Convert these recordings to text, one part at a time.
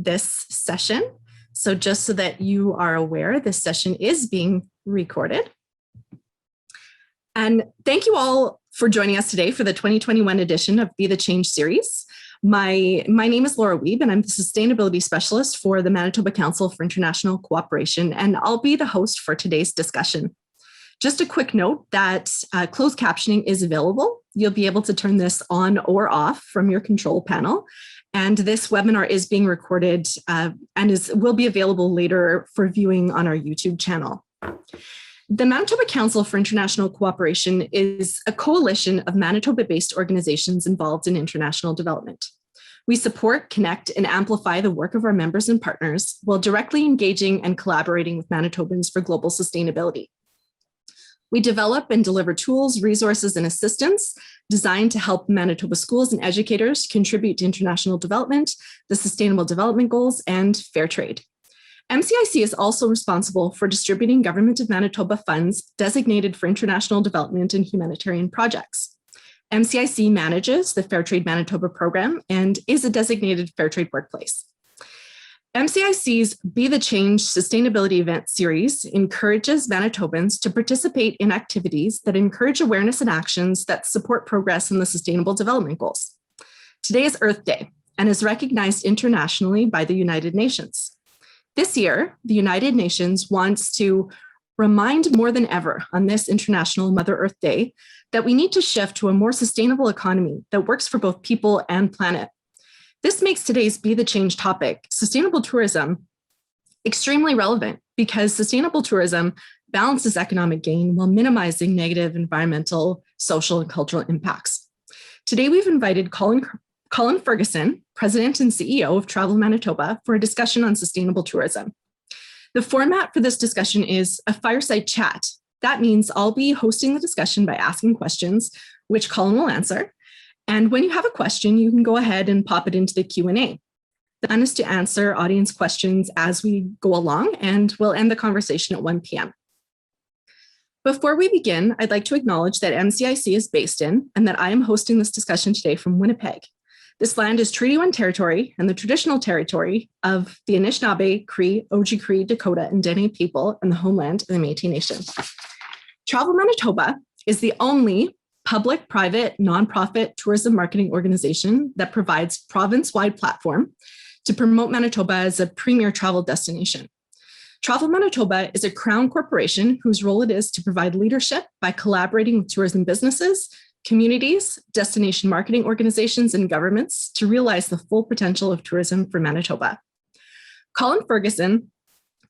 this session. So just so that you are aware, this session is being recorded. And thank you all for joining us today for the 2021 edition of Be the Change series. My name is Laura Wiebe, and I'm the Sustainability Specialist for the Manitoba Council for International Cooperation, and I'll be the host for today's discussion. Just a quick note that closed captioning is available. You'll be able to turn this on or off from your control panel. And this webinar is being recorded and will be available later for viewing on our YouTube channel. The Manitoba Council for International Cooperation is a coalition of Manitoba-based organizations involved in international development. We support, connect, and amplify the work of our members and partners while directly engaging and collaborating with Manitobans for global sustainability. We develop and deliver tools, resources, and assistance designed to help Manitoba schools and educators contribute to international development, the Sustainable Development Goals, and fair trade. MCIC is also responsible for distributing Government of Manitoba funds designated for international development and humanitarian projects. MCIC manages the Fair Trade Manitoba program and is a designated fair trade workplace. MCIC's Be the Change sustainability event series encourages Manitobans to participate in activities that encourage awareness and actions that support progress in the Sustainable Development Goals. Today is Earth Day and is recognized internationally by the United Nations. This year, the United Nations wants to remind more than ever on this International Mother Earth Day that we need to shift to a more sustainable economy that works for both people and planet. This makes today's Be the Change topic, sustainable tourism, extremely relevant because sustainable tourism balances economic gain while minimizing negative environmental, social, and cultural impacts. Today, we've invited Colin Ferguson, President and CEO of Travel Manitoba, for a discussion on sustainable tourism. The format for this discussion is a fireside chat. That means I'll be hosting the discussion by asking questions, which Colin will answer. And when you have a question, you can go ahead and pop it into the Q&A. The plan is to answer audience questions as we go along, and we'll end the conversation at 1 p.m. Before we begin, I'd like to acknowledge that MCIC is based in, and that I am hosting this discussion today from Winnipeg. This land is Treaty 1 territory and the traditional territory of the Anishinaabe, Cree, Oji-Cree, Dakota, and Dene people and the homeland of the Métis Nation. Travel Manitoba is the only public-private nonprofit tourism marketing organization that provides province-wide platform to promote Manitoba as a premier travel destination. Travel Manitoba is a crown corporation whose role it is to provide leadership by collaborating with tourism businesses, communities, destination marketing organizations, and governments to realize the full potential of tourism for Manitoba. Colin Ferguson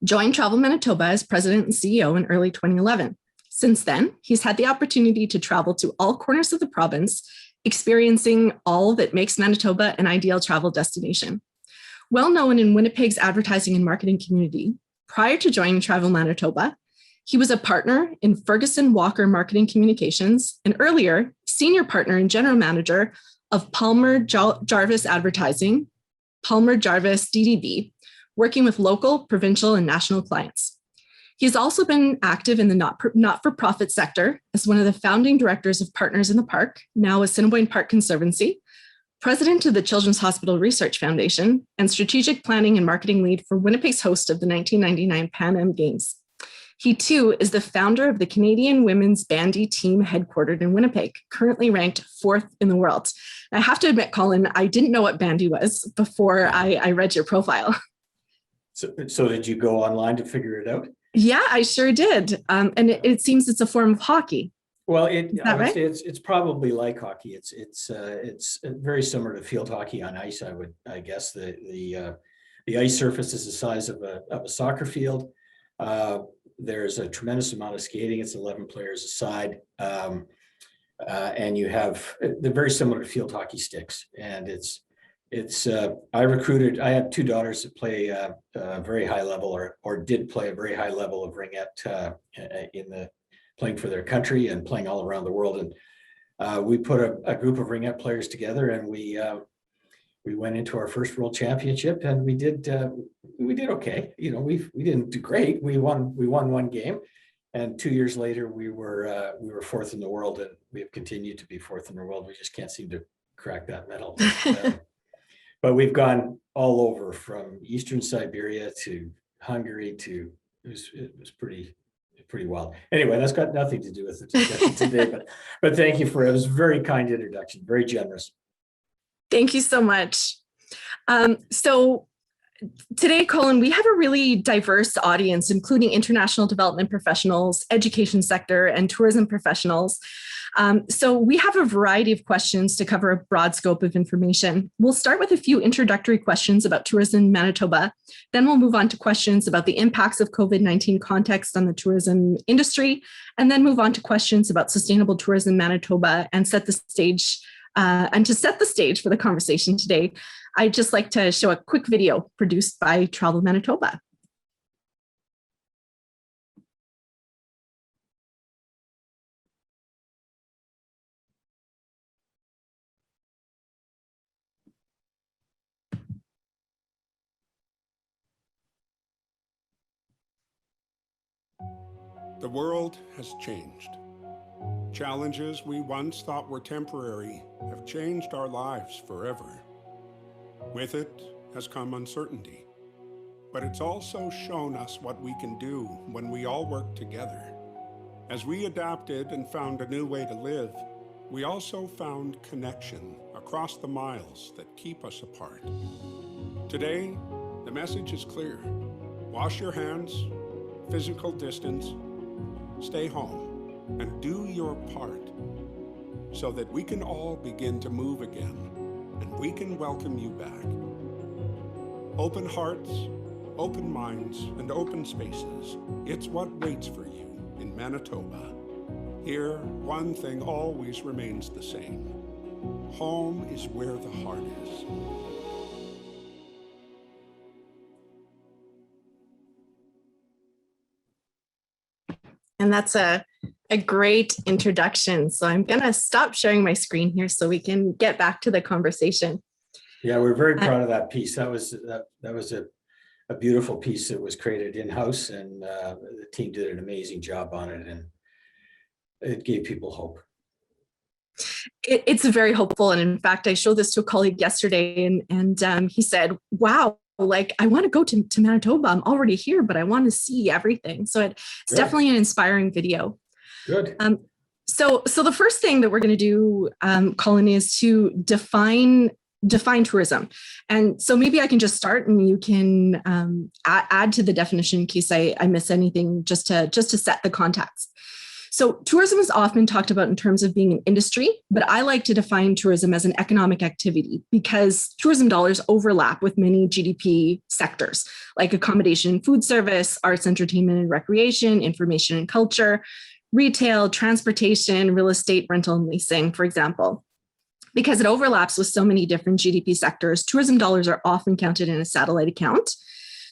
joined Travel Manitoba as president and CEO in early 2011. Since then, he's had the opportunity to travel to all corners of the province, experiencing all that makes Manitoba an ideal travel destination. Well known in Winnipeg's advertising and marketing community, prior to joining Travel Manitoba, he was a partner in Ferguson Walker Marketing Communications, and earlier, senior partner and general manager of Palmer Jarvis Advertising, Palmer Jarvis DDB, working with local, provincial, and national clients. He's also been active in the not-for-profit sector as one of the founding directors of Partners in the Park, now Assiniboine Park Conservancy, president of the Children's Hospital Research Foundation, and strategic planning and marketing lead for Winnipeg's host of the 1999 Pan Am Games. He too is the founder of the Canadian women's bandy team headquartered in Winnipeg, currently ranked 4th in the world. I have to admit, Colin, I didn't know what bandy was before I read your profile. So did you go online to figure it out? Yeah, I sure did. And it seems it's a form of hockey. Well, right? it's probably like hockey. It's very similar to field hockey on ice. I guess the ice surface is the size of a soccer field. There's a tremendous amount of skating. It's 11 players a side, and they're very similar to field hockey sticks. And I have 2 daughters that play very high level or did play a very high level of ringette playing for their country and playing all around the world. And we put a group of ringette players together, and we went into our first world championship, and we did okay. You know, we didn't do great. We won 1 game, and 2 years later we were 4th in the world, and we have continued to be 4th in the world. We just can't seem to crack that medal. but we've gone all over from Eastern Siberia to Hungary to, it was pretty wild. Anyway, that's got nothing to do with the discussion today, but thank you it was a very kind introduction, very generous. Thank you so much. So today, Colin, we have a really diverse audience, including international development professionals, education sector, and tourism professionals. So we have a variety of questions to cover a broad scope of information. We'll start with a few introductory questions about tourism in Manitoba. Then we'll move on to questions about the impacts of COVID-19 context on the tourism industry, and then move on to questions about sustainable tourism in Manitoba and set the stage. And to set the stage for the conversation today, I'd just like to show a quick video produced by Travel Manitoba. The world has changed. Challenges we once thought were temporary have changed our lives forever. With it has come uncertainty, but it's also shown us what we can do when we all work together. As we adapted and found a new way to live, we also found connection across the miles that keep us apart. Today, the message is clear. Wash your hands, physical distance, stay home, and do your part so that we can all begin to move again and we can welcome you back. Open hearts, open minds, and open spaces. It's what waits for you in Manitoba. Here, one thing always remains the same. Home is where the heart is. And that's a great introduction. So I'm going to stop sharing my screen here so we can get back to the conversation. Yeah, we're very proud of that piece. That was a beautiful piece that was created in-house, and the team did an amazing job on it, and it gave people hope. It's very hopeful. And in fact, I showed this to a colleague yesterday, and he said, wow, like I want to go to Manitoba. I'm already here, but I want to see everything. So it's definitely an inspiring video. Good. So the first thing that we're going to do, Colin, is to define tourism. And so maybe I can just start and you can add to the definition in case I miss anything, just to set the context. So tourism is often talked about in terms of being an industry, but I like to define tourism as an economic activity because tourism dollars overlap with many GDP sectors like accommodation, food service, arts, entertainment and recreation, information and culture, retail, transportation, real estate, rental and leasing, for example. Because it overlaps with so many different GDP sectors, tourism dollars are often counted in a satellite account.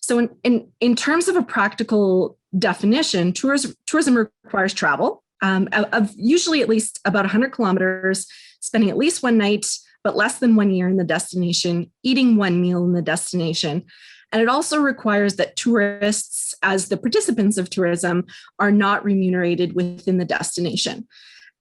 So in terms of a practical definition, tourism requires travel of usually at least about 100 kilometers, spending at least one night, but less than 1 year in the destination, eating one meal in the destination. And it also requires that tourists, as the participants of tourism, are not remunerated within the destination.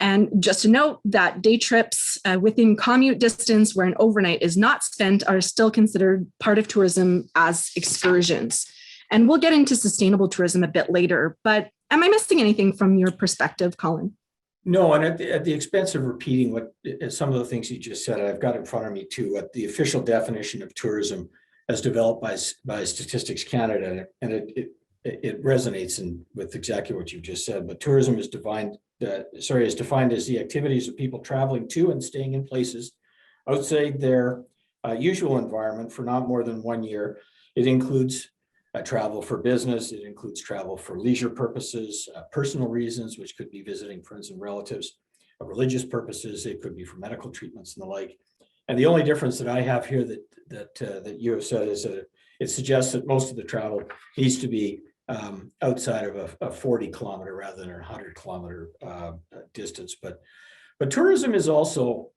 And just to note that day trips within commute distance where an overnight is not spent are still considered part of tourism as excursions. And we'll get into sustainable tourism a bit later, but am I missing anything from your perspective, Colin? No, and at the expense of repeating what some of the things you just said, I've got in front of me too, what the official definition of tourism as developed by Statistics Canada, and it resonates with exactly what you just said. But tourism is defined as the activities of people traveling to and staying in places outside their usual environment for not more than 1 year. It includes travel for business. It includes travel for leisure purposes, personal reasons, which could be visiting friends and relatives, religious purposes. It could be for medical treatments and the like. And the only difference that I have here that you have said is that it suggests that most of the travel needs to be outside of a 40 kilometer rather than a 100 kilometer distance. But tourism is also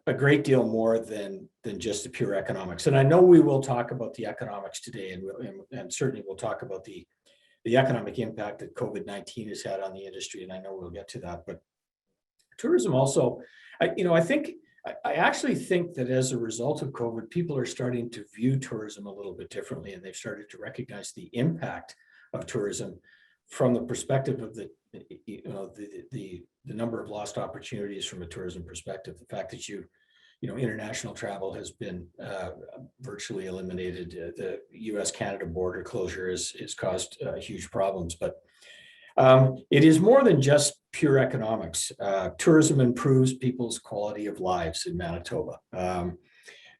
a great deal more than just the pure economics. And I know we will talk about the economics today, and certainly we'll talk about the economic impact that COVID-19 has had on the industry. And I know we'll get to that. But tourism also, I think I actually think that as a result of COVID, people are starting to view tourism a little bit differently, and they've started to recognize the impact of tourism from the perspective of the number of lost opportunities from a tourism perspective. The fact that international travel has been virtually eliminated. The U.S.-Canada border closure has caused huge problems, but it is more than just pure economics. Tourism improves people's quality of lives in Manitoba.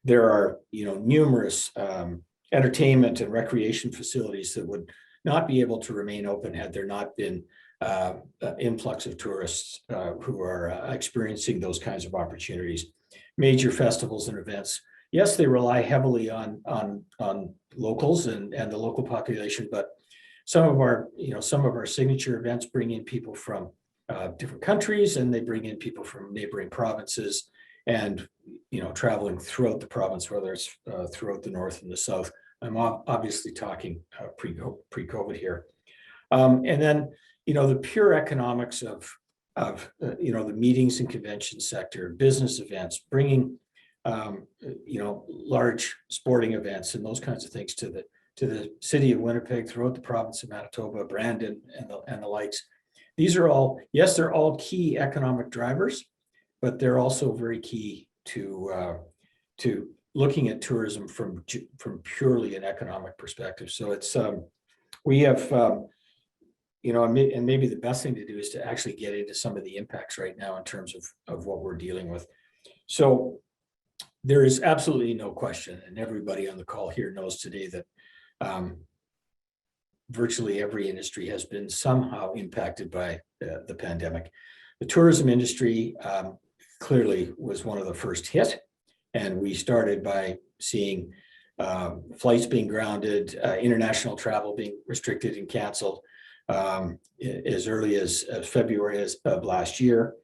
There are, numerous entertainment and recreation facilities that would not be able to remain open had there not been influx of tourists who are experiencing those kinds of opportunities. Major festivals and events, yes, they rely heavily on locals and the local population, but some of our signature events bring in people from different countries, and they bring in people from neighboring provinces, and traveling throughout the province, whether it's throughout the north and the south. I'm obviously talking pre-COVID here, and then the pure economics of the meetings and convention sector, business events, bringing large sporting events and those kinds of things to the city of Winnipeg, throughout the province of Manitoba, Brandon, and the likes. These are all, yes, they're all key economic drivers, but they're also very key to looking at tourism from purely an economic perspective. So it's we have and maybe the best thing to do is to actually get into some of the impacts right now in terms of what we're dealing with. So there is absolutely no question, and everybody on the call here knows today that virtually every industry has been somehow impacted by the pandemic. The tourism industry clearly was one of the first hit, and we started by seeing flights being grounded, international travel being restricted and canceled as early as February of last year.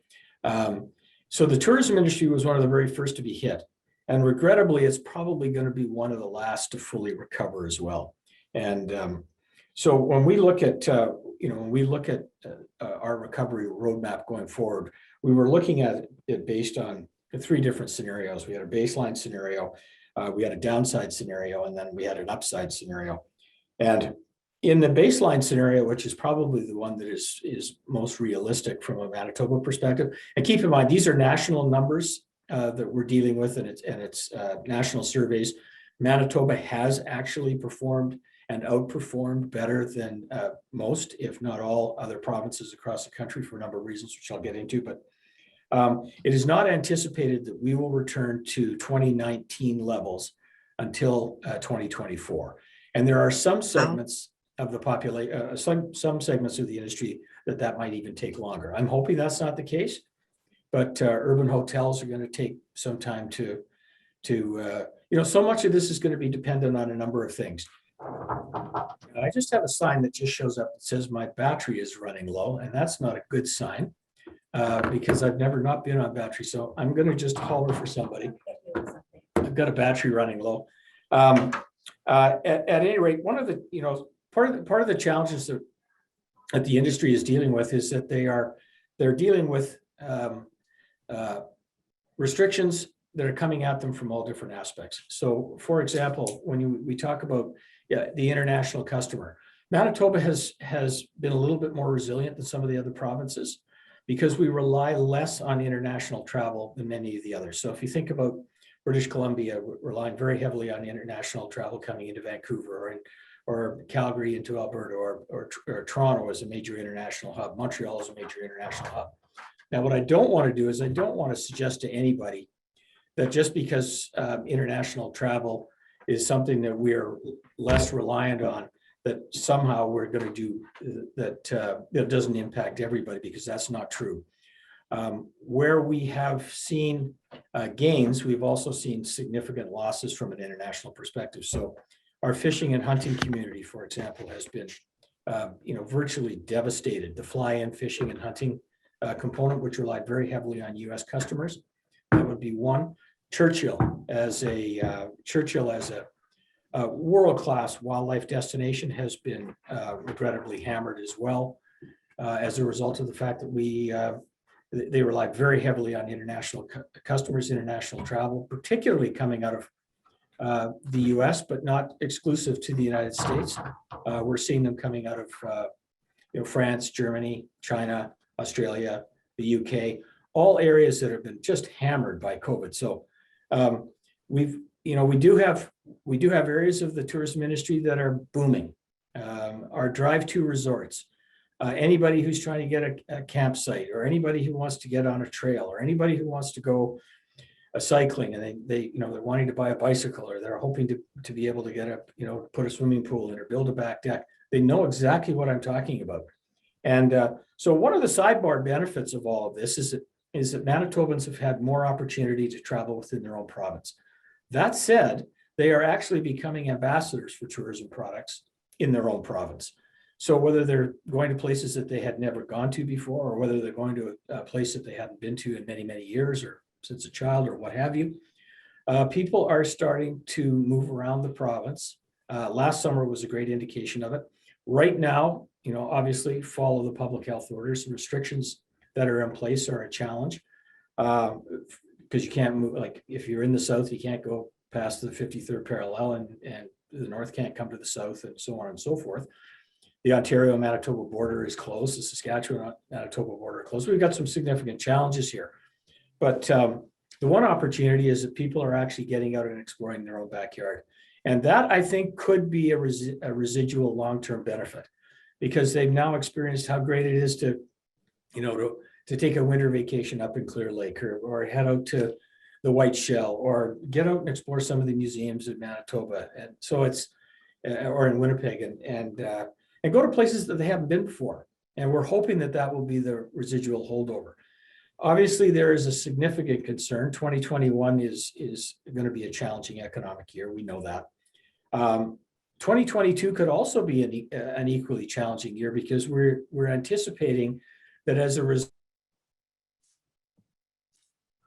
So the tourism industry was one of the very first to be hit. And regrettably, it's probably going to be one of the last to fully recover as well. And so when we look at, our recovery roadmap going forward, we were looking at it based on 3 different scenarios. We had a baseline scenario, we had a downside scenario, and then we had an upside scenario. And in the baseline scenario, which is probably the one that is most realistic from a Manitoba perspective, and keep in mind, these are national numbers that we're dealing with, and it's national surveys. Manitoba has actually performed and outperformed better than most, if not all, other provinces across the country for a number of reasons, which I'll get into. But it is not anticipated that we will return to 2019 levels until 2024. And there are some segments of the population, some segments of the industry that might even take longer. I'm hoping that's not the case, but urban hotels are going to take some time to so much of this is going to be dependent on a number of things. I just have a sign that just shows up that says my battery is running low, and that's not a good sign because I've never not been on battery. So I'm going to just holler for somebody. I've got a battery running low. At any rate, one of the part of the challenges that the industry is dealing with is that they're dealing with restrictions that are coming at them from all different aspects. So, for example, when we talk about the international customer, Manitoba has been a little bit more resilient than some of the other provinces because we rely less on international travel than many of the others. So if you think about British Columbia, relying very heavily on international travel coming into Vancouver or Calgary into Alberta or Toronto as a major international hub, Montreal is a major international hub. Now, what I don't want to do is I don't want to suggest to anybody that just because international travel is something that we're less reliant on, that somehow we're going to do that doesn't impact everybody, because that's not true. Where we have seen gains, we've also seen significant losses from an international perspective. So our fishing and hunting community, for example, has been virtually devastated. The fly-in fishing and hunting component, which relied very heavily on U.S. customers, that would be one. Churchill as a world-class wildlife destination has been regrettably hammered as well as a result of the fact that we they rely very heavily on international customers, international travel, particularly coming out of the US, but not exclusive to the United States. We're seeing them coming out of France, Germany, China, Australia, the UK, all areas that have been just hammered by COVID. So we do have areas of the tourism industry that are booming. Our drive-to resorts, anybody who's trying to get a campsite, or anybody who wants to get on a trail, or anybody who wants to go cycling, and they're wanting to buy a bicycle, or they're hoping to be able to get put a swimming pool in or build a back deck. They know exactly what I'm talking about. And so one of the sidebar benefits of all of this is that Manitobans have had more opportunity to travel within their own province. That said, they are actually becoming ambassadors for tourism products in their own province. So whether they're going to places that they had never gone to before, or whether they're going to a place that they hadn't been to in many, many years, or since a child, or what have you, people are starting to move around the province. Last summer was a great indication of it. Right now, obviously, follow the public health orders. The restrictions that are in place are a challenge, because you can't move. Like if you're in the south, you can't go past the 53rd parallel, and the north can't come to the south, and so on and so forth. The Ontario-Manitoba border is closed. The Saskatchewan-Manitoba border is closed. We've got some significant challenges here. But the one opportunity is that people are actually getting out and exploring their own backyard. And that, I think, could be a residual long-term benefit, because they've now experienced how great it is to take a winter vacation up in Clear Lake, or head out to the White Shell, or get out and explore some of the museums in Manitoba. And so or in Winnipeg, and go to places that they haven't been before. And we're hoping that will be the residual holdover. Obviously, there is a significant concern. 2021 is going to be a challenging economic year. We know that. 2022 could also be an equally challenging year, because we're anticipating that as a result.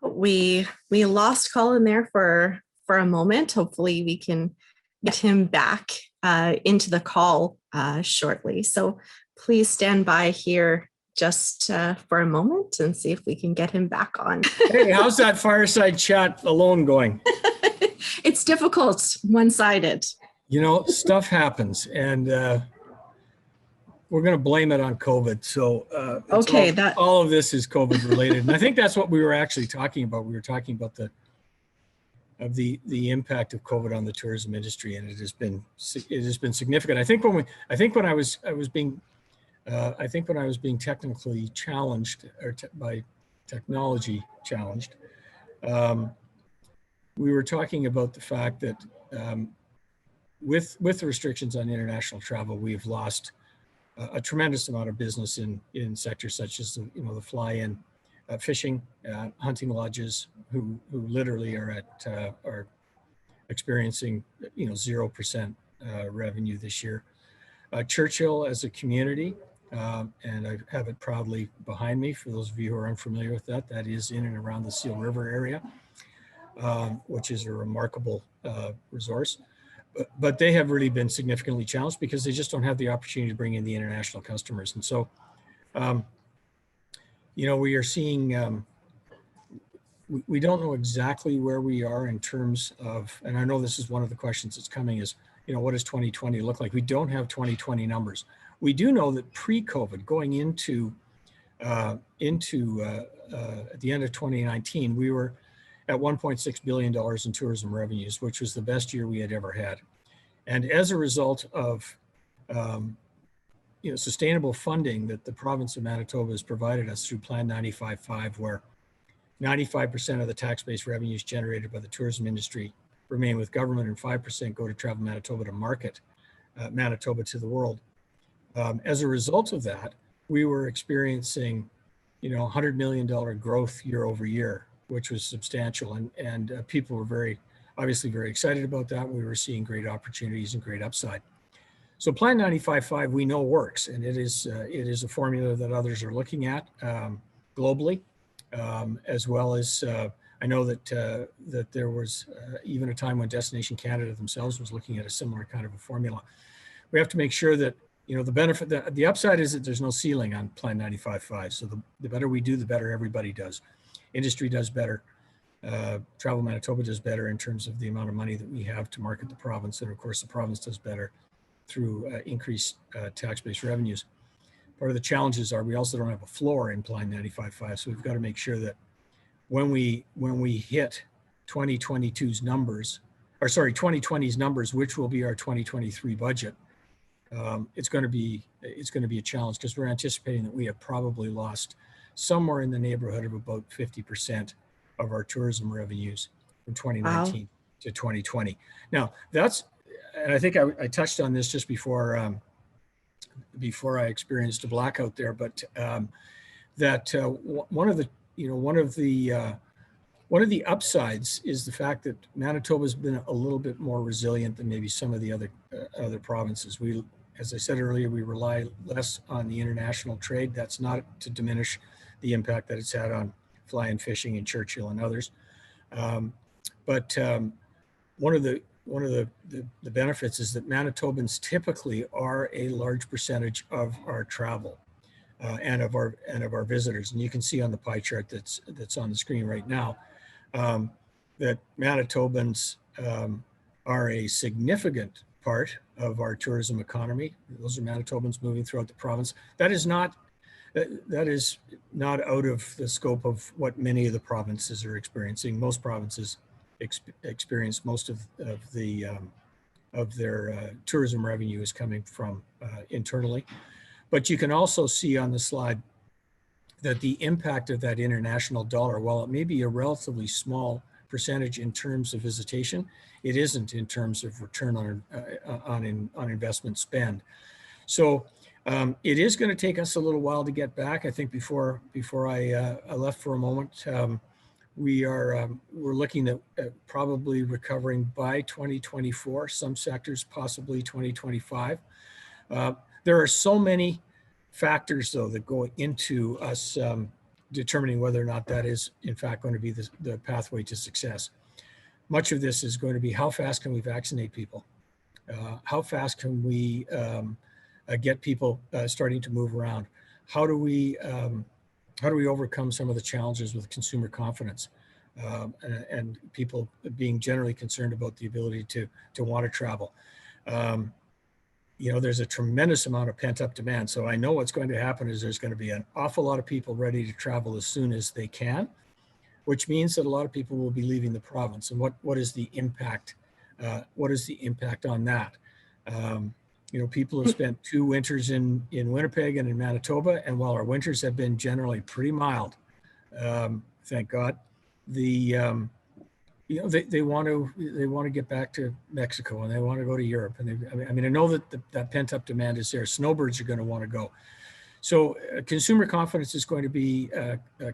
We lost Colin there for a moment. Hopefully we can get him back into the call shortly. So please stand by here just for a moment and see if we can get him back on. Hey, how's that fireside chat alone going? It's difficult, one-sided. Stuff happens, and we're going to blame it on COVID. So okay, all of this is COVID related. And I think that's what we were actually talking about. We were talking about the impact of COVID on the tourism industry, and it has been significant. I think when I was being technically challenged, or by technology challenged, we were talking about the fact that with the restrictions on international travel, we have lost a tremendous amount of business in sectors such as the fly-in fishing, hunting lodges, who literally are experiencing 0% revenue this year. Churchill as a community, and I have it proudly behind me for those of you who are unfamiliar with that is in and around the Seal River area, which is a remarkable resource. But they have really been significantly challenged because they just don't have the opportunity to bring in the international customers. And so, we are seeing, we don't know exactly where we are in terms of, and I know this is one of the questions that's coming is, what does 2020 look like? We don't have 2020 numbers. We do know that pre-COVID, going into at the end of 2019, we were at $1.6 billion in tourism revenues, which was the best year we had ever had. And as a result of sustainable funding that the province of Manitoba has provided us through Plan 95.5, where 95% of the tax-based revenues generated by the tourism industry remain with government, and 5% go to Travel Manitoba to market Manitoba to the world. As a result of that, we were experiencing, $100 million growth year over year, which was substantial, and people were obviously very excited about that. We were seeing great opportunities and great upside. So Plan 95.5 we know works, and it is a formula that others are looking at globally, as well as I know that there was even a time when Destination Canada themselves was looking at a similar kind of a formula. We have to make sure that the benefit, the upside is that there's no ceiling on Plan 95.5. So the better we do, the better everybody does. Industry does better. Travel Manitoba does better in terms of the amount of money that we have to market the province. And of course, the province does better through increased tax-based revenues. Part of the challenges are we also don't have a floor in Plan 95.5. So we've got to make sure that when we hit 2022's numbers, or sorry, 2020's numbers, which will be our 2023 budget, it's going to be a challenge because we're anticipating that we have probably lost somewhere in the neighborhood of about 50% of our tourism revenues from 2019 to 2020. Now and I think I touched on this just before I experienced a blackout there, but one of the upsides is the fact that Manitoba has been a little bit more resilient than maybe some of the other provinces. As I said earlier, we rely less on the international trade. That's not to diminish the impact that it's had on fly and fishing in Churchill and others. But one of the benefits is that Manitobans typically are a large percentage of our travel and of our visitors. And you can see on the pie chart that's on the screen right now that Manitobans are a significant part of our tourism economy. Those are Manitobans moving throughout the province. That is not out of the scope of what many of the provinces are experiencing. Most provinces experience most of their tourism revenue is coming from internally. But you can also see on the slide that the impact of that international dollar, while it may be a relatively small percentage in terms of visitation, it isn't in terms of return on investment spend. So it is going to take us a little while to get back. I think before I left for a moment, we're looking at probably recovering by 2024. Some sectors possibly 2025. There are so many factors, though, that go into us determining whether or not that is, in fact, going to be the pathway to success. Much of this is going to be how fast can we vaccinate people? How fast can we get people starting to move around? How do we overcome some of the challenges with consumer confidence and people being generally concerned about the ability to want to travel? There's a tremendous amount of pent-up demand. So I know what's going to happen is there's going to be an awful lot of people ready to travel as soon as they can, which means that a lot of people will be leaving the province. And what is the impact? What is the impact on that? People have spent 2 winters in Winnipeg and in Manitoba, and while our winters have been generally pretty mild, thank God, they want to get back to Mexico and they want to go to Europe. And I know that pent-up demand is there. Snowbirds are going to want to go. So consumer confidence is going to be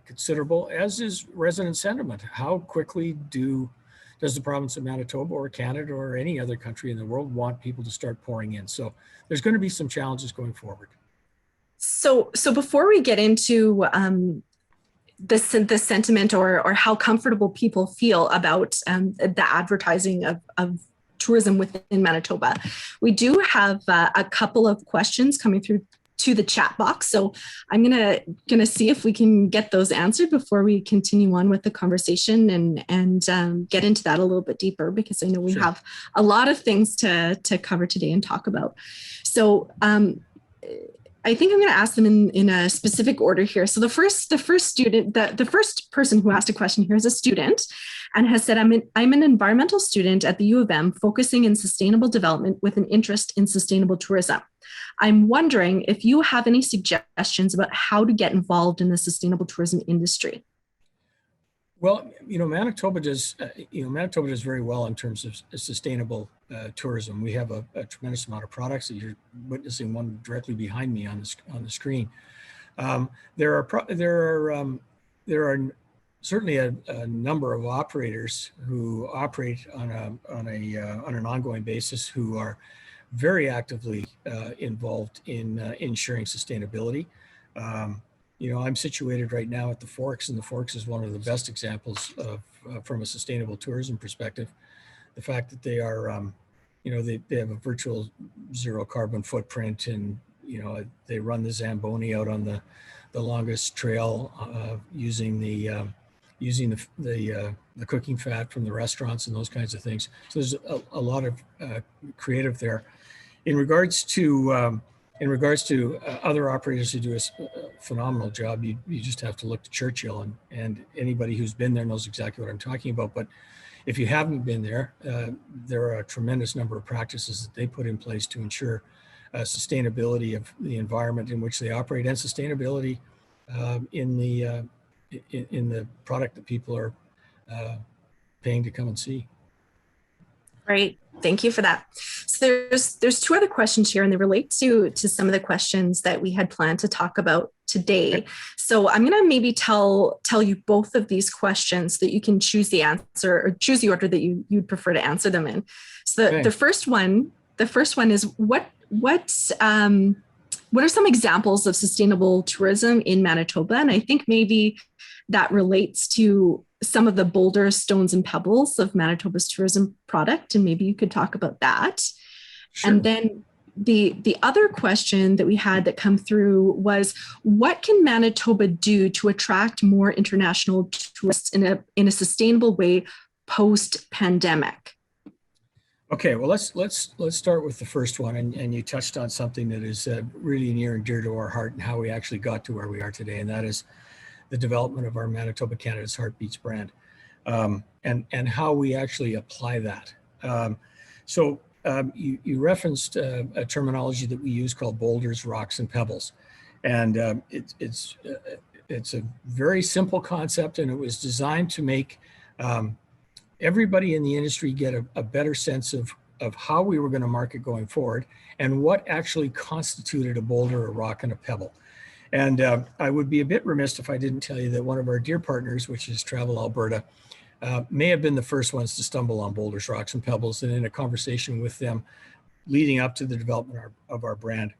considerable, as is resident sentiment. How quickly does the province of Manitoba or Canada or any other country in the world want people to start pouring in? So there's going to be some challenges going forward. So before we get into the sentiment or how comfortable people feel about the advertising of tourism within Manitoba, we do have a couple of questions coming through to the chat box. So I'm gonna see if we can get those answered before we continue on with the conversation and get into that a little bit deeper, because I know we have a lot of things to cover today and talk about. So I think I'm going to ask them in a specific order here. So the first student, the first person who asked a question here is a student and has said, I'm an environmental student at the U of M focusing in sustainable development with an interest in sustainable tourism. I'm wondering if you have any suggestions about how to get involved in the sustainable tourism industry. Well, Manitoba does very well in terms of sustainable tourism. We have a tremendous amount of products that you're witnessing one directly behind me on the screen. There are certainly a number of operators who operate on an ongoing basis who are very actively involved in ensuring sustainability. I'm situated right now at the Forks, and the Forks is one of the best examples of, from a sustainable tourism perspective. The fact that they are, they have a virtual zero carbon footprint, and they run the Zamboni out on the longest trail using the cooking fat from the restaurants and those kinds of things. So there's a lot of creative there. In regards to other operators who do a phenomenal job, you just have to look to Churchill, and anybody who's been there knows exactly what I'm talking about. But if you haven't been there, there are a tremendous number of practices that they put in place to ensure sustainability of the environment in which they operate, and sustainability in the product that people are paying to come and see. Great. Thank you for that. So there's two other questions here, and they relate to some of the questions that we had planned to talk about today. So I'm going to maybe tell you both of these questions so that you can choose the answer or choose the order that you'd prefer to answer them in. So the first one is what are some examples of sustainable tourism in Manitoba? And I think maybe that relates to some of the boulders, stones, and pebbles of Manitoba's tourism product. And maybe you could talk about that. Sure. And then the other question that we had that come through was, what can Manitoba do to attract more international tourists in a sustainable way post-pandemic? Okay, well, let's start with the first one, and you touched on something that is really near and dear to our heart, and how we actually got to where we are today, and that is the development of our Manitoba Canada's Heartbeats brand, and how we actually apply that. You referenced a terminology that we use called boulders, rocks, and pebbles, and it's a very simple concept, and it was designed to make everybody in the industry get a better sense of how we were going to market going forward, and what actually constituted a boulder, a rock, and a pebble. And I would be a bit remiss if I didn't tell you that one of our dear partners, which is Travel Alberta, may have been the first ones to stumble on boulders, rocks, and pebbles. And in a conversation with them leading up to the development of our brand,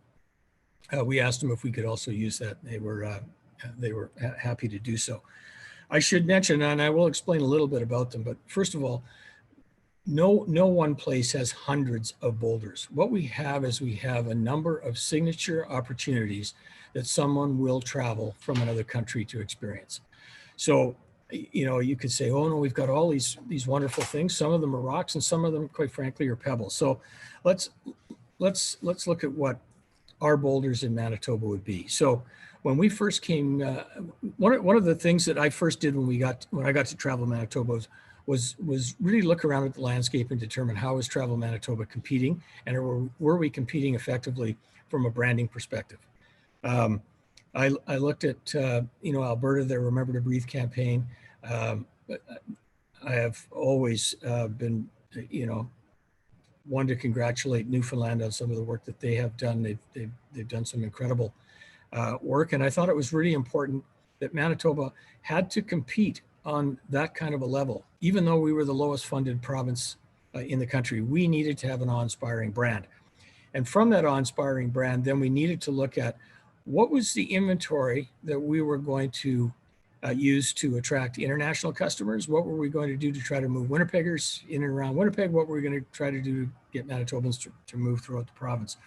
we asked them if we could also use that. They were happy to do so. I should mention, and I will explain a little bit about them, but first of all, no one place has hundreds of boulders. What we have is we have a number of signature opportunities that someone will travel from another country to experience. So, you could say, oh no, we've got all these wonderful things. Some of them are rocks, and some of them, quite frankly, are pebbles. So let's look at what our boulders in Manitoba would be. So when we first came, one of the things that I first did when I got to Travel Manitoba was really look around at the landscape and determine how is Travel Manitoba competing, and were we competing effectively from a branding perspective. I looked at Alberta, their Remember to Breathe campaign. I have always been one to congratulate Newfoundland on some of the work that they have done. They've done some incredible work, and I thought it was really important that Manitoba had to compete on that kind of a level. Even though we were the lowest funded province in the country, we needed to have an awe-inspiring brand. And from that awe-inspiring brand, then we needed to look at what was the inventory that we were going to use to attract international customers. What were we going to do to try to move Winnipeggers in and around Winnipeg? What were we going to try to do to get Manitobans to move throughout the province?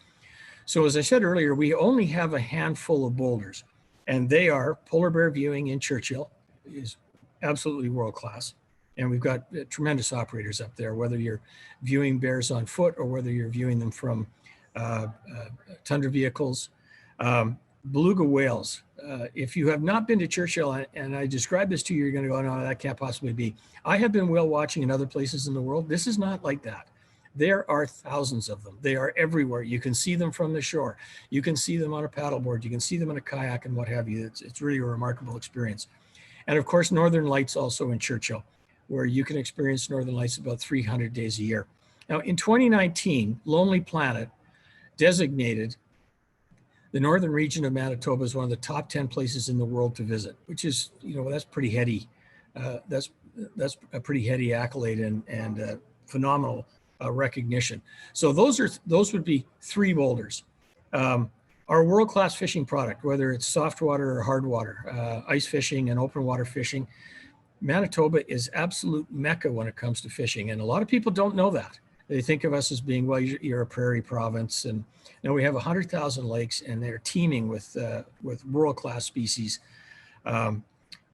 So as I said earlier, we only have a handful of boulders, and they are polar bear viewing in Churchill is absolutely world-class. And we've got tremendous operators up there, whether you're viewing bears on foot or whether you're viewing them from tundra vehicles. Beluga whales. If you have not been to Churchill, and I describe this to you, you're going to go, no, that can't possibly be. I have been whale watching in other places in the world. This is not like that. There are thousands of them. They are everywhere. You can see them from the shore. You can see them on a paddleboard. You can see them in a kayak and what have you. It's really a remarkable experience. And of course, Northern Lights also in Churchill, where you can experience Northern Lights about 300 days a year. Now, in 2019, Lonely Planet designated the northern region of Manitoba as one of the top 10 places in the world to visit, which is, that's pretty heady. That's a pretty heady accolade and phenomenal recognition. So those would be three boulders. Our world-class fishing product, whether it's soft water or hard water, ice fishing and open water fishing, Manitoba is absolute mecca when it comes to fishing. And a lot of people don't know that. They think of us as being, well, you're a prairie province. And now we have 100,000 lakes, and they're teeming with world-class species.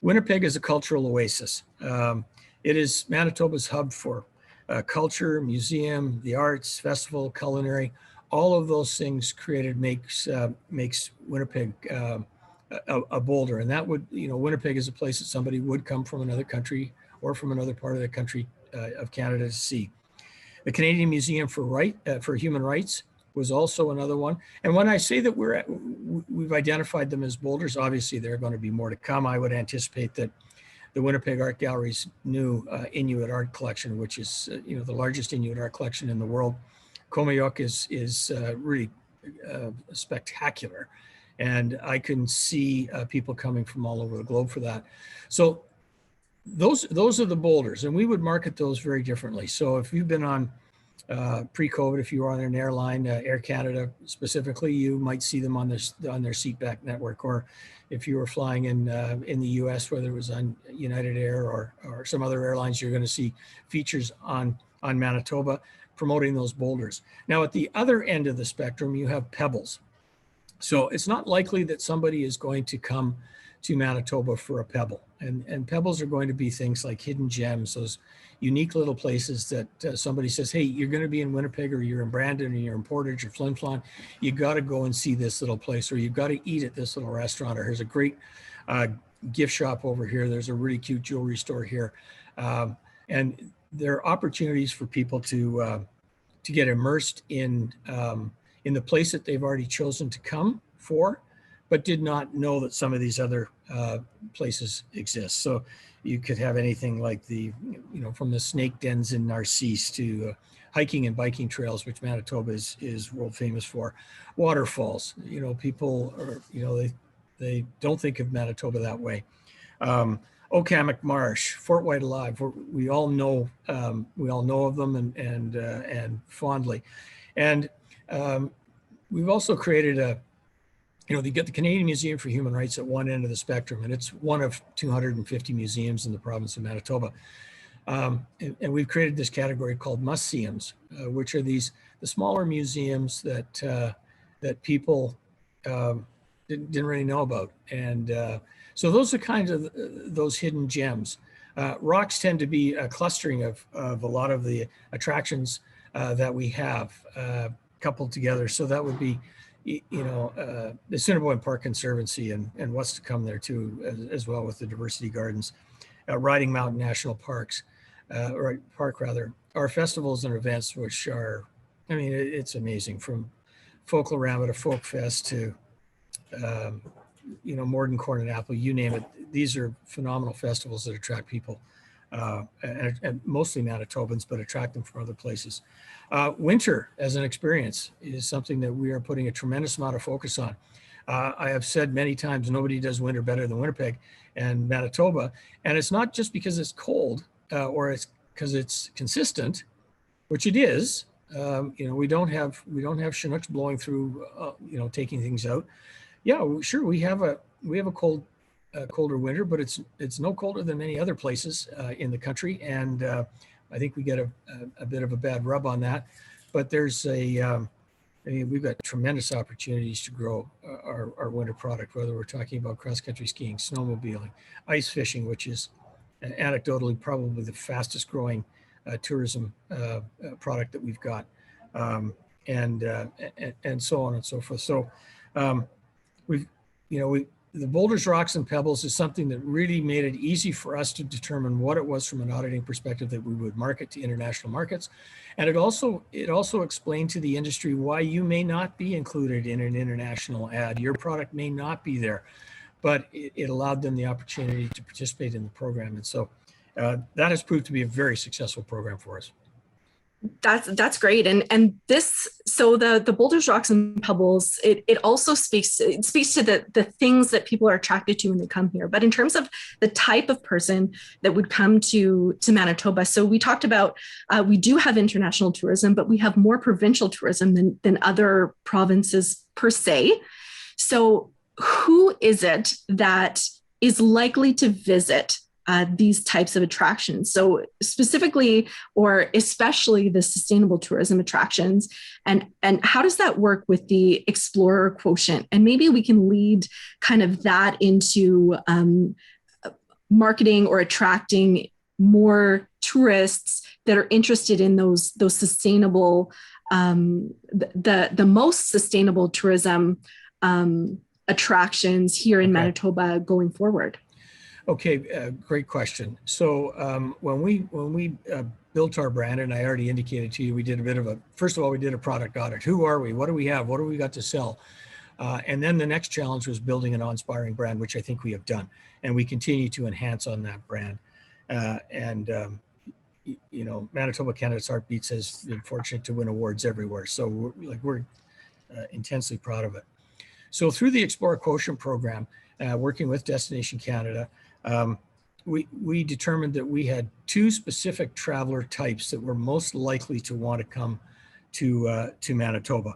Winnipeg is a cultural oasis. It is Manitoba's hub for culture, museum, the arts, festival, culinary. All of those things created makes Winnipeg a boulder. And that would, Winnipeg is a place that somebody would come from another country or from another part of the country of Canada to see. The Canadian Museum for Human Rights was also another one. And when I say that we've identified them as boulders, obviously there are going to be more to come. I would anticipate that the Winnipeg Art Gallery's new Inuit art collection, which is the largest Inuit art collection in the world, Komayuk is really spectacular. And I can see people coming from all over the globe for that. So those are the boulders, and we would market those very differently. So if you've been on pre-COVID, if you were on an airline, Air Canada specifically, you might see them on their seatback network. Or if you were flying in the US, whether it was on United Air or some other airlines, you're going to see features on Manitoba promoting those boulders. Now, at the other end of the spectrum, you have pebbles. So it's not likely that somebody is going to come to Manitoba for a pebble. And pebbles are going to be things like hidden gems, those unique little places that somebody says, hey, you're going to be in Winnipeg, or you're in Brandon, or you're in Portage or Flin Flon. You got to go and see this little place, or you've got to eat at this little restaurant, or here's a great gift shop over here. There's a really cute jewelry store here. And there are opportunities for people to get immersed in the place that they've already chosen to come for, but did not know that some of these other places exist. So you could have anything like from the snake dens in Narcisse to hiking and biking trails, which Manitoba is world famous for. Waterfalls, people are, they don't think of Manitoba that way. Okamic Marsh, Fort White Alive, we all know of them and fondly. And we've also created you get the Canadian Museum for Human Rights at one end of the spectrum, and it's one of 250 museums in the province of Manitoba. And we've created this category called museums, which are the smaller museums that people didn't really know about. And so those are kind of those hidden gems. Rocks tend to be a clustering of a lot of the attractions that we have coupled together. So that would be the Assiniboine Park Conservancy and what's to come there too, as well with the Diversity Gardens, Riding Mountain National Parks, our festivals and events, which are, it's amazing, from Folklorama to Folk Fest to, Morden Corn and Apple, you name it. These are phenomenal festivals that attract people, and mostly Manitobans, but attract them from other places. Winter as an experience is something that we are putting a tremendous amount of focus on. I have said many times, nobody does winter better than Winnipeg and Manitoba. And it's not just because it's cold or it's because it's consistent, which it is. We don't have Chinooks blowing through, taking things out. Yeah, sure, we have a colder winter, but it's no colder than many other places in the country. And I think we get a bit of a bad rub on that, but we've got tremendous opportunities to grow our winter product, whether we're talking about cross-country skiing, snowmobiling, ice fishing, which is anecdotally probably the fastest growing tourism product that we've got, and so on and so forth. So the boulders, rocks, and pebbles is something that really made it easy for us to determine what it was from an auditing perspective that we would market to international markets. And it also explained to the industry why you may not be included in an international ad. Your product may not be there, but it allowed them the opportunity to participate in the program. And so that has proved to be a very successful program for us. That's great. And this, so the boulders, rocks, and pebbles, it also speaks to the things that people are attracted to when they come here. But in terms of the type of person that would come to Manitoba, so we talked about, we do have international tourism, but we have more provincial tourism than other provinces per se. So who is it that is likely to visit these types of attractions. So specifically, or especially the sustainable tourism attractions, and how does that work with the explorer quotient? And maybe we can lead kind of that into marketing or attracting more tourists that are interested in those sustainable, the most sustainable tourism attractions here in Manitoba going forward. Okay, great question. So when we built our brand, and I already indicated to you, we did a bit of first of all, we did a product audit. Who are we? What do we have? What do we got to sell? And then the next challenge was building an awe-inspiring brand, which I think we have done. And we continue to enhance on that brand. You know, Manitoba Canada's Heartbeats has been fortunate to win awards everywhere. So we're intensely proud of it. So through the Explorer Quotient program, working with Destination Canada, we determined that we had two specific traveler types that were most likely to want to come to Manitoba.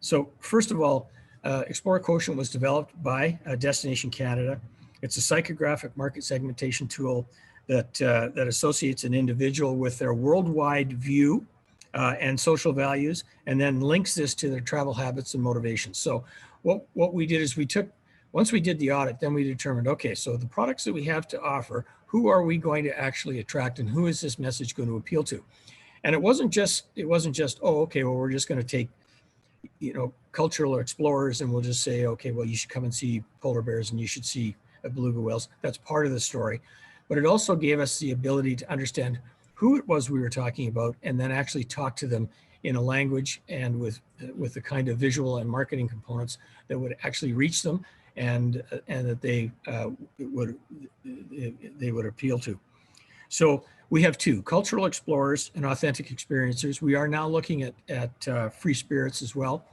So first of all, Explorer Quotient was developed by Destination Canada. It's a psychographic market segmentation tool that associates an individual with their worldwide view and social values, and then links this to their travel habits and motivations. So what we did is once we did the audit, then we determined, okay, so the products that we have to offer, who are we going to actually attract, and who is this message going to appeal to? And it wasn't just, oh, okay, well, we're just going to take, you know, cultural explorers and we'll just say, okay, well, you should come and see polar bears and you should see beluga whales. That's part of the story. But it also gave us the ability to understand who it was we were talking about, and then actually talk to them in a language and with the kind of visual and marketing components that would actually reach them and that they would appeal to. So we have two: cultural explorers and authentic experiencers. We are now looking at free spirits as well.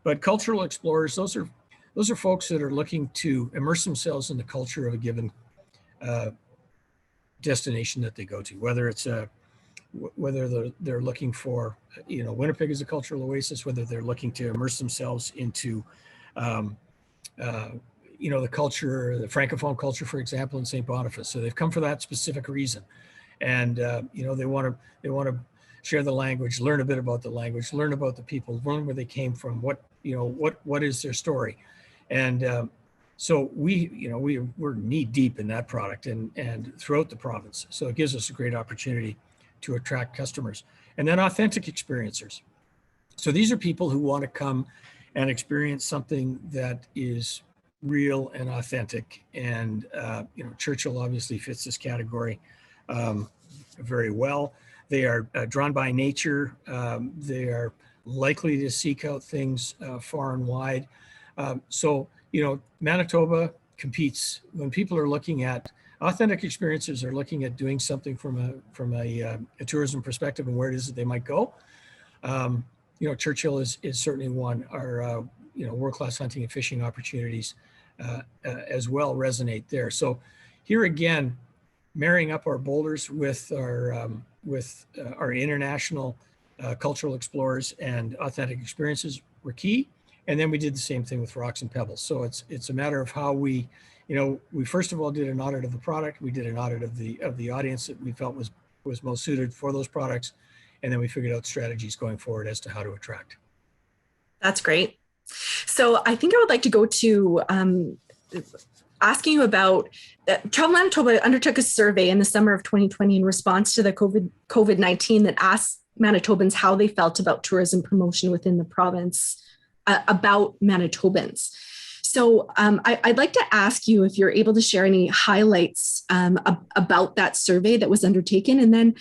But cultural explorers, those are folks that are looking to immerse themselves in the culture of a given destination that they go to, whether they're looking for, you know, Winnipeg is a cultural oasis, whether they're looking to immerse themselves into, you know, the culture, the Francophone culture, for example, in St. Boniface. So they've come for that specific reason. And, you know, they want to share the language, learn a bit about the language, learn about the people, learn where they came from, what is their story. And so we're knee deep in that product and throughout the province. So it gives us a great opportunity to attract customers. And then authentic experiencers. So these are people who want to come and experience something that is real and authentic. And, you know, Churchill obviously fits this category very well. They are drawn by nature. They are likely to seek out things far and wide. So, you know, Manitoba competes when people are looking at authentic experiences, are looking at doing something from a tourism perspective and where it is that they might go. You know, Churchill is certainly one. Our you know, world-class hunting and fishing opportunities as well resonate there. So here again, marrying up our boulders with our international cultural explorers and authentic experiences were key. And then we did the same thing with rocks and pebbles. So it's a matter of how we first of all did an audit of the product. We did an audit of the audience that we felt was most suited for those products. And then we figured out strategies going forward as to how to attract. That's great. So I think I would like to go to asking you about Travel Manitoba undertook a survey in the summer of 2020 in response to the COVID-19 that asked Manitobans how they felt about tourism promotion within the province, about Manitobans. So I'd like to ask you if you're able to share any highlights about that survey that was undertaken. And then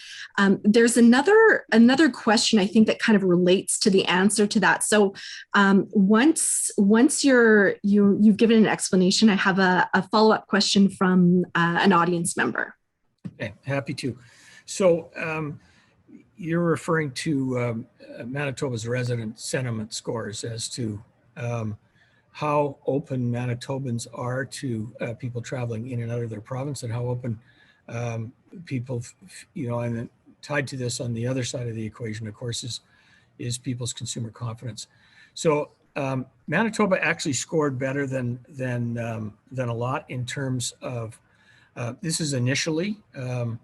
there's another question I think that kind of relates to the answer to that. So once you've given an explanation, I have a follow-up question from an audience member. Okay, happy to. So you're referring to Manitoba's resident sentiment scores as to how open Manitobans are to people traveling in and out of their province, and how open people, you know, and then tied to this on the other side of the equation, of course, is people's consumer confidence. So Manitoba actually scored better than a lot in terms of This is initially, the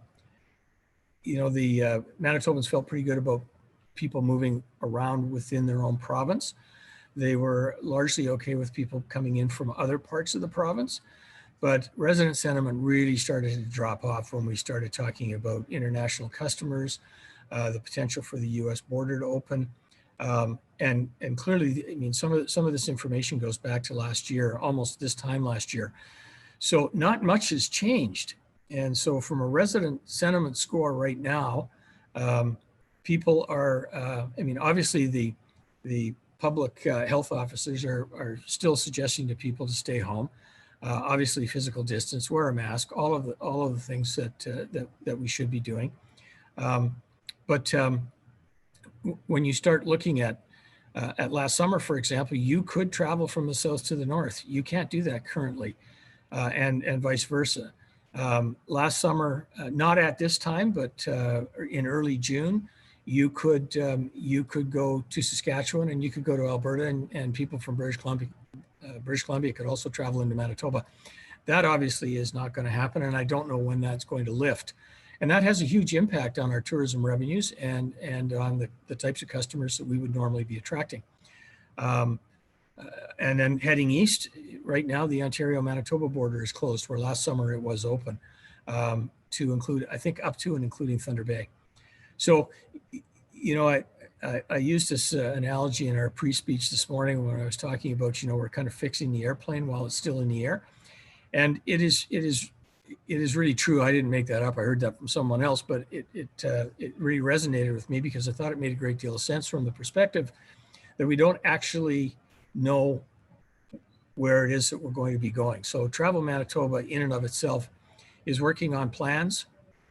Manitobans felt pretty good about people moving around within their own province. They were largely okay with people coming in from other parts of the province, but resident sentiment really started to drop off when we started talking about international customers, the potential for the U.S. border to open. And clearly, I mean, some of this information goes back to last year, almost this time last year. So not much has changed. And so from a resident sentiment score right now, people are, obviously the public health officers are still suggesting to people to stay home. Obviously physical distance, wear a mask, all of the things that we should be doing. But when you start looking at last summer, for example, you could travel from the south to the north. You can't do that currently, and vice versa. Last summer, not at this time, but in early June, you could go to Saskatchewan and you could go to Alberta, and people from British Columbia could also travel into Manitoba. That obviously is not going to happen, and I don't know when that's going to lift. And that has a huge impact on our tourism revenues and on the types of customers that we would normally be attracting. And then heading east, right now, the Ontario-Manitoba border is closed, where last summer it was open, to include, I think, up to and including Thunder Bay. So, I used this analogy in our pre-speech this morning when I was talking about, we're kind of fixing the airplane while it's still in the air. And it is really true. I didn't make that up. I heard that from someone else, but it really resonated with me because I thought it made a great deal of sense from the perspective that we don't actually know where it is that we're going to be going. So Travel Manitoba in and of itself is working on plans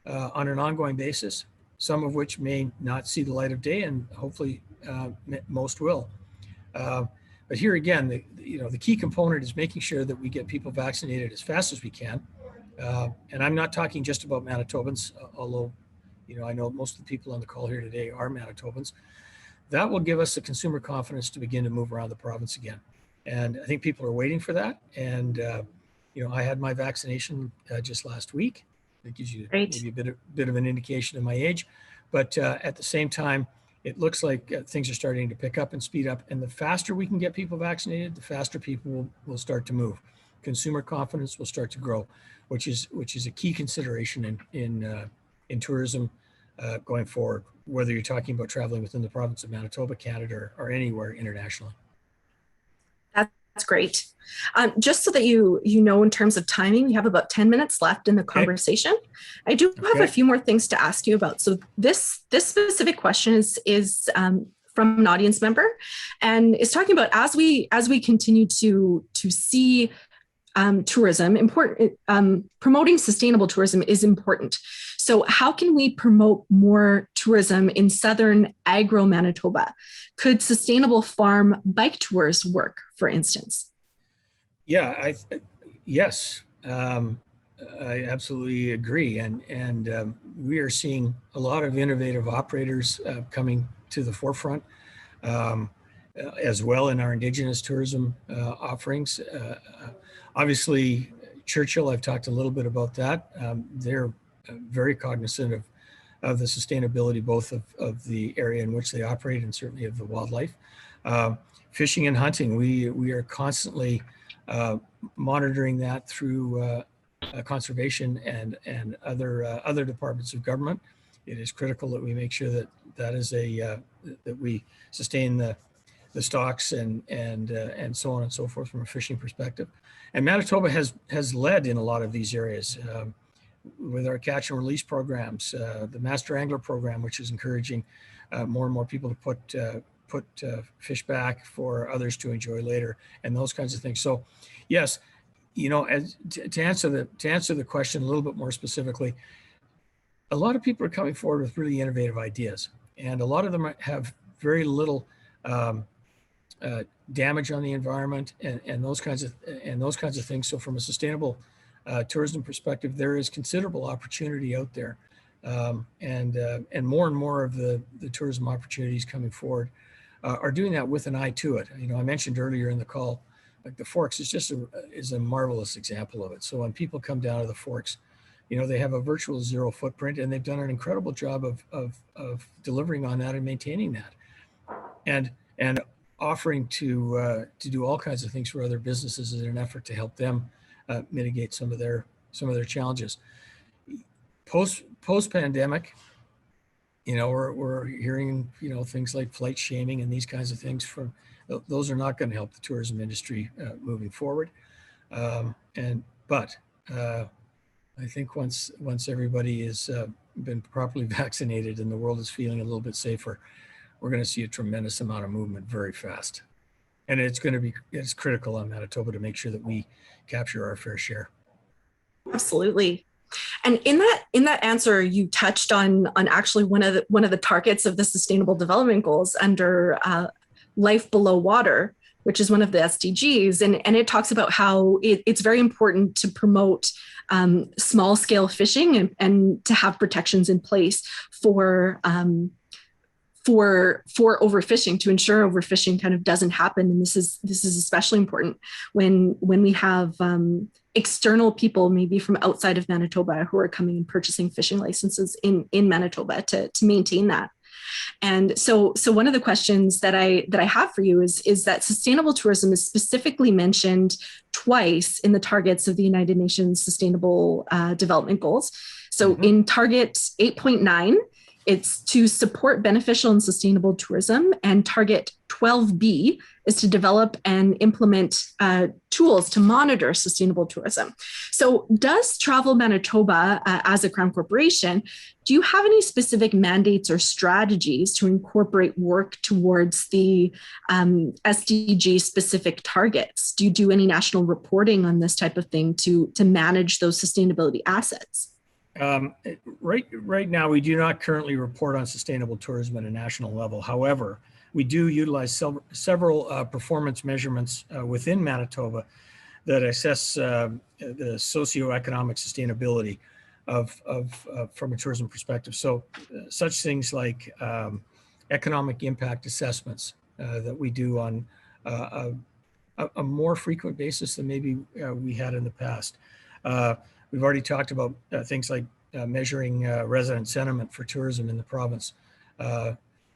on an ongoing basis, some of which may not see the light of day, and hopefully most will. But here again, the key component is making sure that we get people vaccinated as fast as we can. And I'm not talking just about Manitobans, although, I know most of the people on the call here today are Manitobans. That will give us the consumer confidence to begin to move around the province again. And I think people are waiting for that. And, I had my vaccination just last week. That gives you maybe a bit of an indication of my age. But at the same time, it looks like things are starting to pick up and speed up. And the faster we can get people vaccinated, the faster people will start to move. Consumer confidence will start to grow, which is a key consideration in tourism going forward, whether you're talking about traveling within the province of Manitoba, Canada, or anywhere internationally. That's great. Just so that you know, in terms of timing, we have about 10 minutes left in the conversation. I do have a few more things to ask you about. So this specific question is from an audience member, and is talking about as we continue to see tourism, promoting sustainable tourism is important. So how can we promote more tourism in southern agro-Manitoba? Could sustainable farm bike tours work, for instance? Yeah, yes, I absolutely agree. And we are seeing a lot of innovative operators coming to the forefront, as well in our Indigenous tourism offerings. Obviously, Churchill, I've talked a little bit about that. They're very cognizant of the sustainability, both of the area in which they operate and certainly of the wildlife. Fishing and hunting, we are constantly monitoring that through conservation and other departments of government. It is critical that we make sure that is that we sustain the stocks and so on and so forth from a fishing perspective. And Manitoba has led in a lot of these areas with our catch and release programs, the Master Angler program, which is encouraging more and more people to put fish back for others to enjoy later, and those kinds of things. So, yes, to answer the question a little bit more specifically, a lot of people are coming forward with really innovative ideas, and a lot of them have very little damage on the environment and those kinds of things. So from a sustainable tourism perspective, there is considerable opportunity out there, and more of the tourism opportunities coming forward are doing that with an eye to it. I mentioned earlier in the call, like the Forks is a marvelous example of it. So when people come down to the Forks, they have a virtual zero footprint, and they've done an incredible job of delivering on that and maintaining that, and offering to do all kinds of things for other businesses in an effort to help them mitigate some of their challenges. Post pandemic, we're hearing things like flight shaming and these kinds of things. Those are not going to help the tourism industry moving forward. But I think once everybody has been properly vaccinated and the world is feeling a little bit safer, we're going to see a tremendous amount of movement very fast. And it's critical on Manitoba to make sure that we capture our fair share. Absolutely. And in that answer, you touched on actually one of the targets of the Sustainable Development Goals under life below water, which is one of the SDGs. And it talks about how it's very important to promote small scale fishing and to have protections in place for overfishing, to ensure overfishing kind of doesn't happen. And this is especially important when we have external people, maybe from outside of Manitoba, who are coming and purchasing fishing licenses in Manitoba to maintain that. And so one of the questions that I have for you is that sustainable tourism is specifically mentioned twice in the targets of the United Nations Sustainable Development Goals. So in target 8.9, it's to support beneficial and sustainable tourism, and target 12B is to develop and implement tools to monitor sustainable tourism. So does Travel Manitoba, as a Crown Corporation, do you have any specific mandates or strategies to incorporate work towards the SDG specific targets? Do you do any national reporting on this type of thing to manage those sustainability assets? Right now, we do not currently report on sustainable tourism at a national level. However, we do utilize several performance measurements within Manitoba that assess the socioeconomic sustainability from a tourism perspective. So such things like economic impact assessments that we do on a more frequent basis than maybe we had in the past. We've already talked about things like measuring resident sentiment for tourism in the province,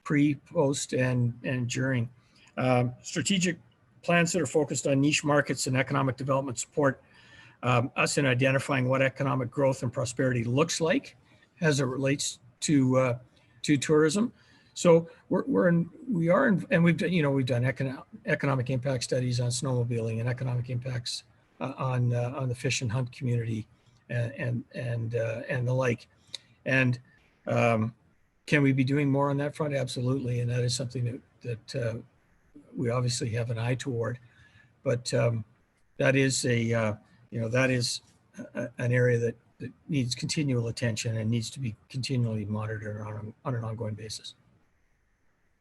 pre, post, and during. Strategic plans that are focused on niche markets and economic development support us in identifying what economic growth and prosperity looks like as it relates to tourism. So we've done economic impact studies on snowmobiling and economic impacts on the fish and hunt community and the like. And can we be doing more on that front? Absolutely, and that is something that we obviously have an eye toward. But that is an area that needs continual attention and needs to be continually monitored on an ongoing basis.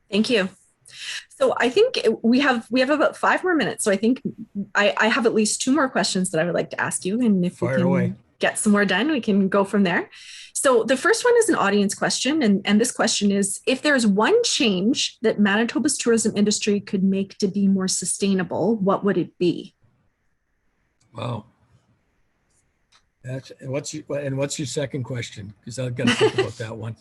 Thank you. So I think we have about 5 more minutes. So I think I have at least 2 more questions that I would like to ask you. And if we can get some more done, we can go from there. So the first one is an audience question. And this question is, if there's one change that Manitoba's tourism industry could make to be more sustainable, what would it be? Wow. What's your second question? Because I've got to think about that one.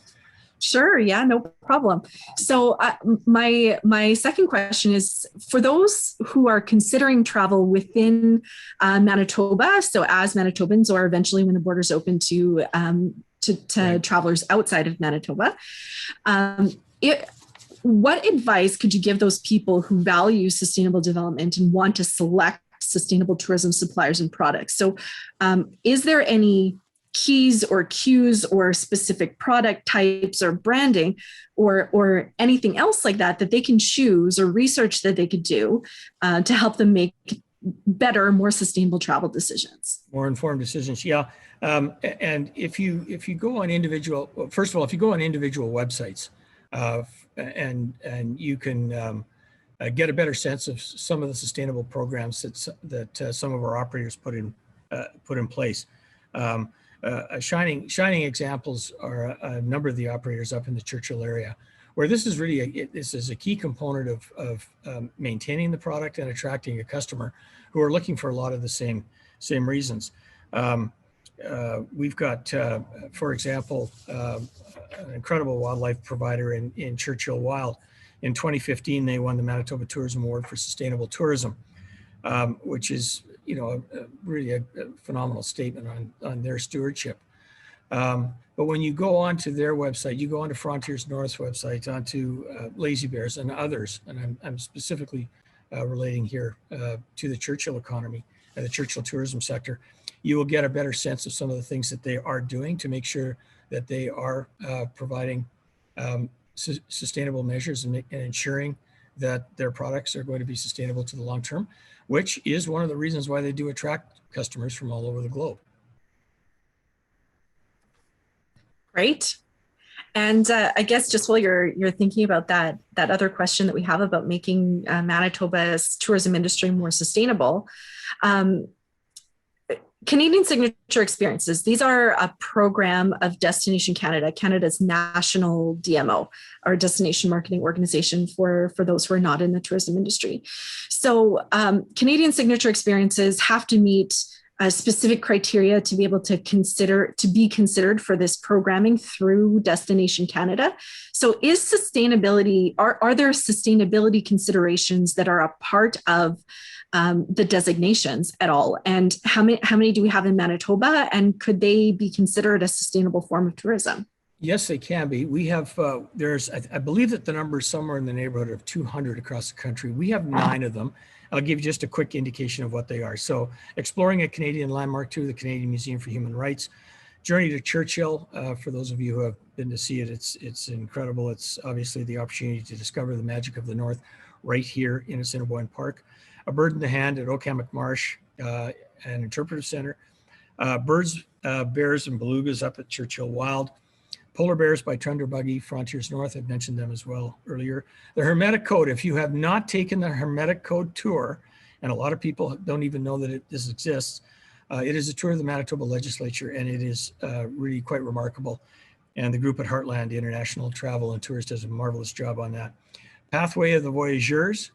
Sure. Yeah, no problem. So my second question is, for those who are considering travel within Manitoba, so as Manitobans, or eventually when the borders open to travelers outside of Manitoba, what advice could you give those people who value sustainable development and want to select sustainable tourism suppliers and products? So is there any keys or cues or specific product types or branding or anything else like that they can choose, or research that they could do to help them make better, more sustainable travel decisions? More informed decisions, yeah. And if you go on individual, first of all, if you go on individual websites and you can get a better sense of some of the sustainable programs that some of our operators put in place. Shining examples are a number of the operators up in the Churchill area, where this is really this is a key component of maintaining the product and attracting a customer who are looking for a lot of the same reasons. We've got, for example, an incredible wildlife provider in Churchill Wild. In 2015, they won the Manitoba Tourism Award for Sustainable Tourism, which is, really a phenomenal statement on their stewardship. But when you go onto their website, you go onto Frontiers North's website, onto Lazy Bears and others, and I'm specifically relating here to the Churchill economy and the Churchill tourism sector, you will get a better sense of some of the things that they are doing to make sure that they are providing sustainable measures and ensuring that their products are going to be sustainable to the long term, which is one of the reasons why they do attract customers from all over the globe. Great. And I guess just while you're thinking about that other question that we have about making Manitoba's tourism industry more sustainable, Canadian Signature Experiences, these are a program of Destination Canada, Canada's national DMO, or destination marketing organization for those who are not in the tourism industry. So Canadian Signature Experiences have to meet specific criteria to be able to be considered for this programming through Destination Canada. So is sustainability, are there sustainability considerations that are a part of the designations at all? And how many do we have in Manitoba? And could they be considered a sustainable form of tourism? Yes, they can be. We have, I believe that the number is somewhere in the neighborhood of 200 across the country. We have 9 of them. I'll give you just a quick indication of what they are. So Exploring a Canadian Landmark Tour, the Canadian Museum for Human Rights. Journey to Churchill, for those of you who have been to see it, it's incredible. It's obviously the opportunity to discover the magic of the North right here in Assiniboine Park. A Bird in the Hand at Okemos Marsh, an interpretive center. Birds, Bears, and Belugas up at Churchill Wild. Polar Bears by Thunder Buggy, Frontiers North. I've mentioned them as well earlier. The Hermetic Code. If you have not taken the Hermetic Code tour, and a lot of people don't even know that this exists, it is a tour of the Manitoba Legislature, and it is really quite remarkable. And the group at Heartland International Travel and Tours does a marvelous job on that. Pathway of the Voyageurs,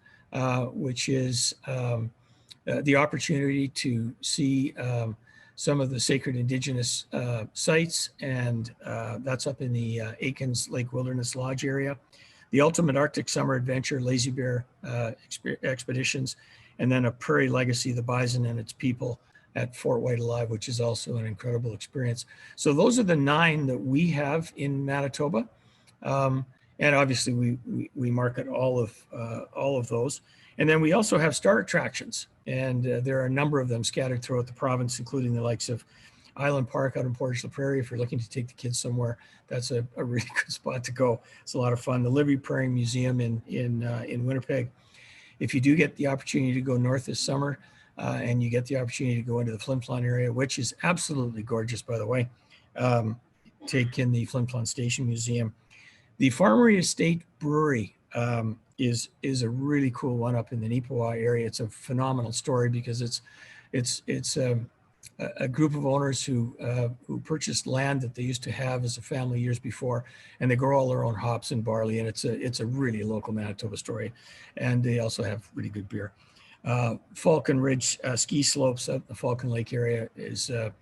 which is the opportunity to see some of the sacred Indigenous sites, and that's up in the Aikens Lake Wilderness Lodge area. The Ultimate Arctic Summer Adventure, Lazy Bear Expeditions, and then a Prairie Legacy, the Bison and its People at Fort White Alive, which is also an incredible experience. So those are the 9 that we have in Manitoba. And obviously we market all of those. And then we also have star attractions, and there are a number of them scattered throughout the province, including the likes of Island Park out in Portage la Prairie. If you're looking to take the kids somewhere, that's a really good spot to go. It's a lot of fun. The Liberty Prairie Museum in Winnipeg. If you do get the opportunity to go north this summer, and you get the opportunity to go into the Flin Flon area, which is absolutely gorgeous, by the way, take in the Flin Flon Station Museum. The Farmery Estate Brewery is a really cool one up in the Neepawa area. It's a phenomenal story because it's a group of owners who purchased land that they used to have as a family years before, and they grow all their own hops and barley, and it's a really local Manitoba story, and they also have really good beer. Falcon Ridge ski slopes up the Falcon Lake area is a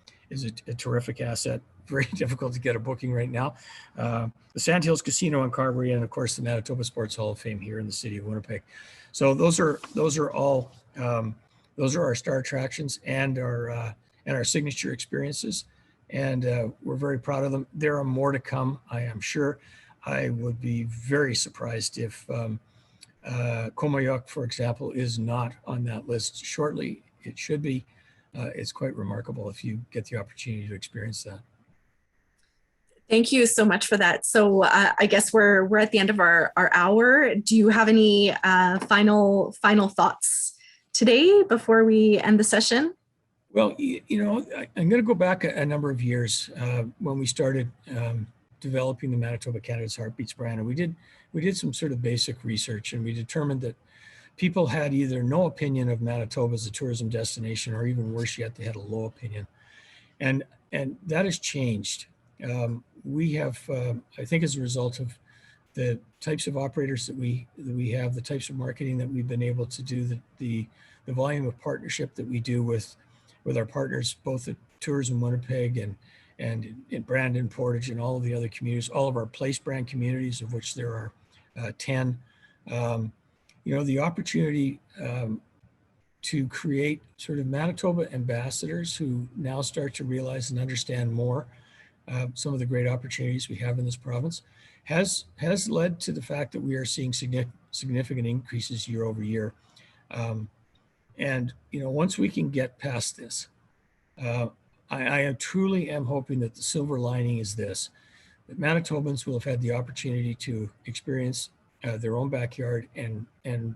terrific asset. Very difficult to get a booking right now. The Sandhills Casino in Carberry, and of course the Manitoba Sports Hall of Fame here in the city of Winnipeg. So those are all those are our star attractions and our signature experiences, and we're very proud of them. There are more to come, I am sure. I would be very surprised if Comayuk, for example, is not on that list shortly. It should be. It's quite remarkable if you get the opportunity to experience that. Thank you so much for that. So I guess we're at the end of our hour. Do you have any final thoughts today before we end the session? Well, I'm going to go back a number of years when we started developing the Manitoba Canada's Heartbeats brand, and we did some sort of basic research, and we determined that people had either no opinion of Manitoba as a tourism destination, or even worse yet, they had a low opinion, and that has changed. We have, I think, as a result of the types of operators that we have, the types of marketing that we've been able to do, the volume of partnership that we do with our partners, both at Tourism Winnipeg and in Brandon, Portage, and all of the other communities, all of our place brand communities, of which there are 10. The opportunity to create sort of Manitoba ambassadors who now start to realize and understand more some of the great opportunities we have in this province has led to the fact that we are seeing significant increases year over year. Once we can get past this, I truly am hoping that the silver lining is this, that Manitobans will have had the opportunity to experience their own backyard and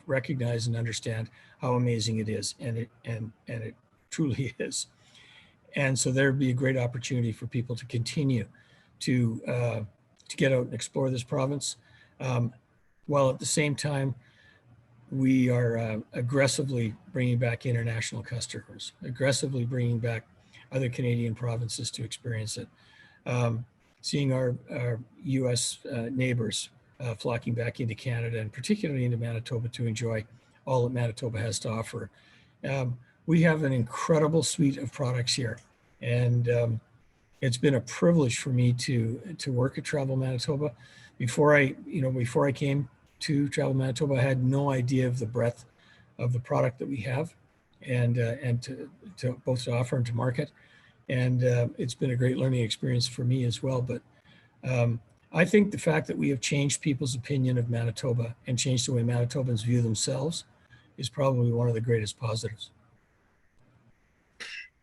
recognize and understand how amazing it is, and it truly is. And so there'd be a great opportunity for people to continue to get out and explore this province, while at the same time we are aggressively bringing back international customers, aggressively bringing back other Canadian provinces to experience it, seeing our U.S. Neighbors flocking back into Canada and particularly into Manitoba to enjoy all that Manitoba has to offer. We have an incredible suite of products here, and it's been a privilege for me to work at Travel Manitoba. Before I came to Travel Manitoba, I had no idea of the breadth of the product that we have, and to both to offer and to market. And it's been a great learning experience for me as well. But I think the fact that we have changed people's opinion of Manitoba and changed the way Manitobans view themselves is probably one of the greatest positives.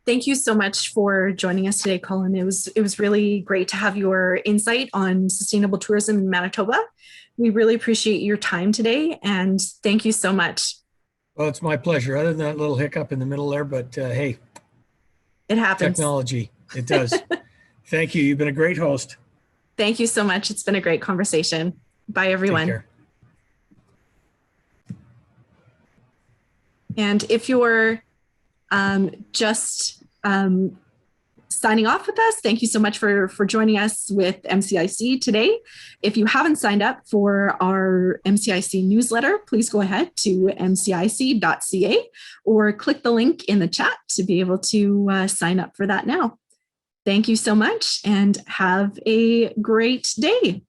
Thank you so much for joining us today, Colin. It was really great to have your insight on sustainable tourism in Manitoba. We really appreciate your time today, and thank you so much. Well, it's my pleasure. Other than that little hiccup in the middle there, but hey, it happens. Technology, it does. Thank you. You've been a great host. Thank you so much. It's been a great conversation. Bye, everyone. Take care. And if you're just signing off with us, thank you so much for joining us with MCIC today. If you haven't signed up for our MCIC newsletter, please go ahead to mcic.ca or click the link in the chat to be able to sign up for that now. Thank you so much and have a great day.